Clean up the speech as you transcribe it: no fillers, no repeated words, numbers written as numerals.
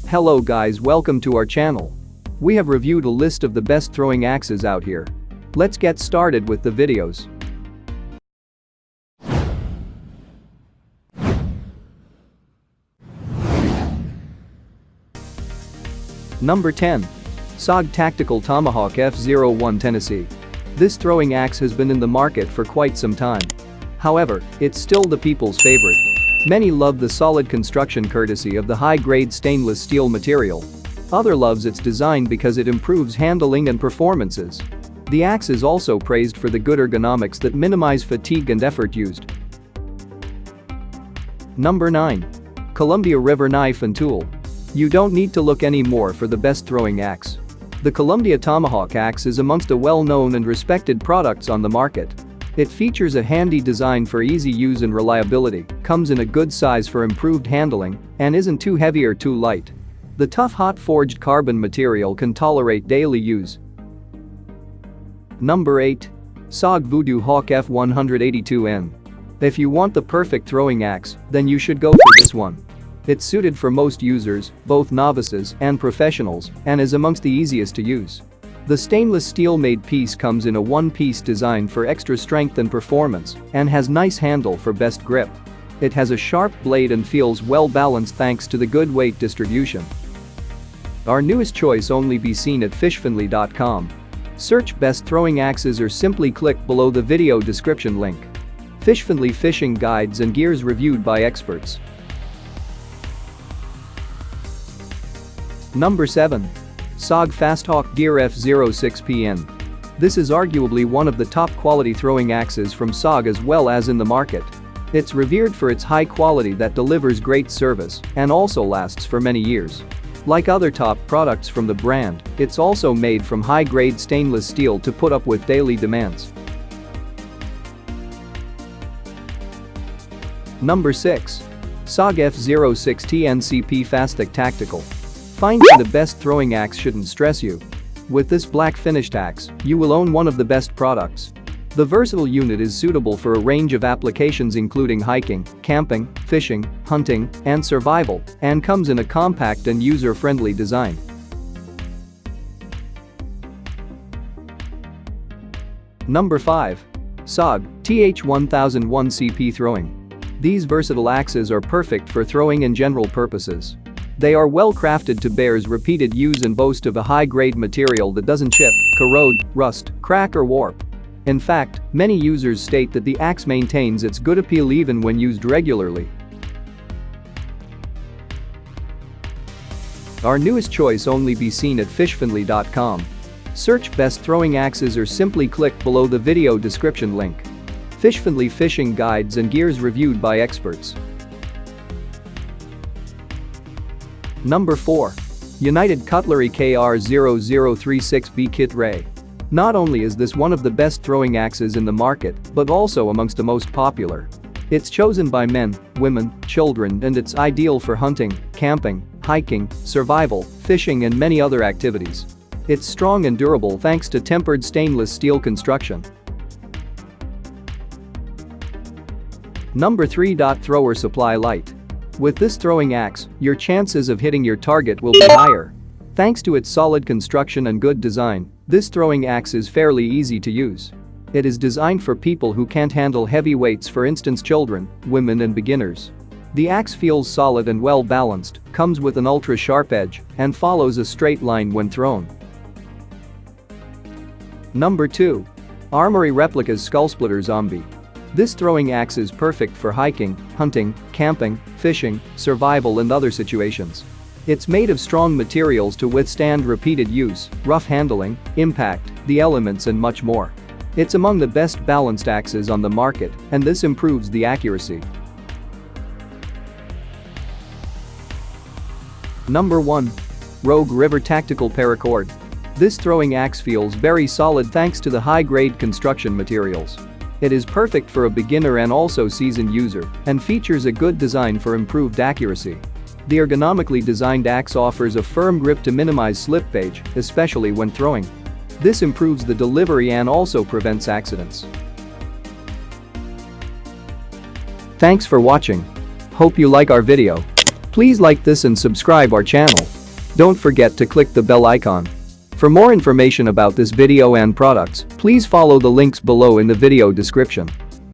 Hello guys, welcome to our channel. We have reviewed a list of the best throwing axes out here. Let's get started with the videos. Number 10. SOG Tactical Tomahawk F01 Tennessee. This throwing axe has been in the market for quite some time. However, it's still the people's favorite. Many love the solid construction courtesy of the high-grade stainless steel material. Other loves its design because it improves handling and performances. The axe is also praised for the good ergonomics that minimize fatigue and effort used. Number 9. Columbia River Knife and Tool. You don't need to look any more for the best throwing axe. The Columbia Tomahawk axe is amongst a well-known and respected products on the market. It features a handy design for easy use and reliability, comes in a good size for improved handling, and isn't too heavy or too light. The tough hot forged carbon material can tolerate daily use. Number 8. SOG Voodoo Hawk F182N. If you want the perfect throwing axe, then you should go for this one. It's suited for most users, both novices and professionals, and is amongst the easiest to use. The stainless steel-made piece comes in a one-piece design for extra strength and performance and has nice handle for best grip. It has a sharp blade and feels well-balanced thanks to the good weight distribution. Our newest choice only be seen at fishfinley.com. Search best throwing axes or simply click below the video description link. Fishfinley fishing guides and gears reviewed by experts. Number 7. SOG Fasthawk Gear F06PN. This is arguably one of the top quality throwing axes from SOG as well as in the market. It's revered for its high quality that delivers great service and also lasts for many years. Like other top products from the brand, it's also made from high-grade stainless steel to put up with daily demands. Number 6. SOG F06TNCP Fasthawk Tactical. Finding the best throwing axe shouldn't stress you. With this black finished axe, you will own one of the best products. The versatile unit is suitable for a range of applications including hiking, camping, fishing, hunting, and survival, and comes in a compact and user-friendly design. Number 5. SOG TH1001 CP Throwing. These versatile axes are perfect for throwing and general purposes. They are well crafted to bear's repeated use and boast of a high-grade material that doesn't chip, corrode, rust, crack or warp. In fact, many users state that the axe maintains its good appeal even when used regularly. Our newest choice only be seen at fishfinley.com. Search best throwing axes or simply click below the video description link. Fishfinley fishing guides and gears reviewed by experts. Number 4. United Cutlery KR0036B Kit Ray. Not only is this one of the best throwing axes in the market, but also amongst the most popular. It's chosen by men, women, children, and it's ideal for hunting, camping, hiking, survival, fishing and many other activities. It's strong and durable thanks to tempered stainless steel construction. Number 3. Thrower Supply Light. With this throwing axe, your chances of hitting your target will be higher. Thanks to its solid construction and good design, this throwing axe is fairly easy to use. It is designed for people who can't handle heavy weights, for instance children, women and beginners. The axe feels solid and well balanced, comes with an ultra-sharp edge, and follows a straight line when thrown. Number 2. Armory Replicas Skullsplitter Zombie. This throwing axe is perfect for hiking, hunting, camping, fishing, survival and other situations. It's made of strong materials to withstand repeated use, rough handling, impact, the elements and much more. It's among the best balanced axes on the market, and this improves the accuracy. Number 1. Rogue River Tactical Paracord. This throwing axe feels very solid thanks to the high-grade construction materials. It is perfect for a beginner and also seasoned user, and features a good design for improved accuracy. The ergonomically designed axe offers a firm grip to minimize slippage, especially when throwing. This improves the delivery and also prevents accidents. Thanks for watching. Hope you like our video. Please like this and subscribe our channel. Don't forget to click the bell icon. For more information about this video and products, please follow the links below in the video description.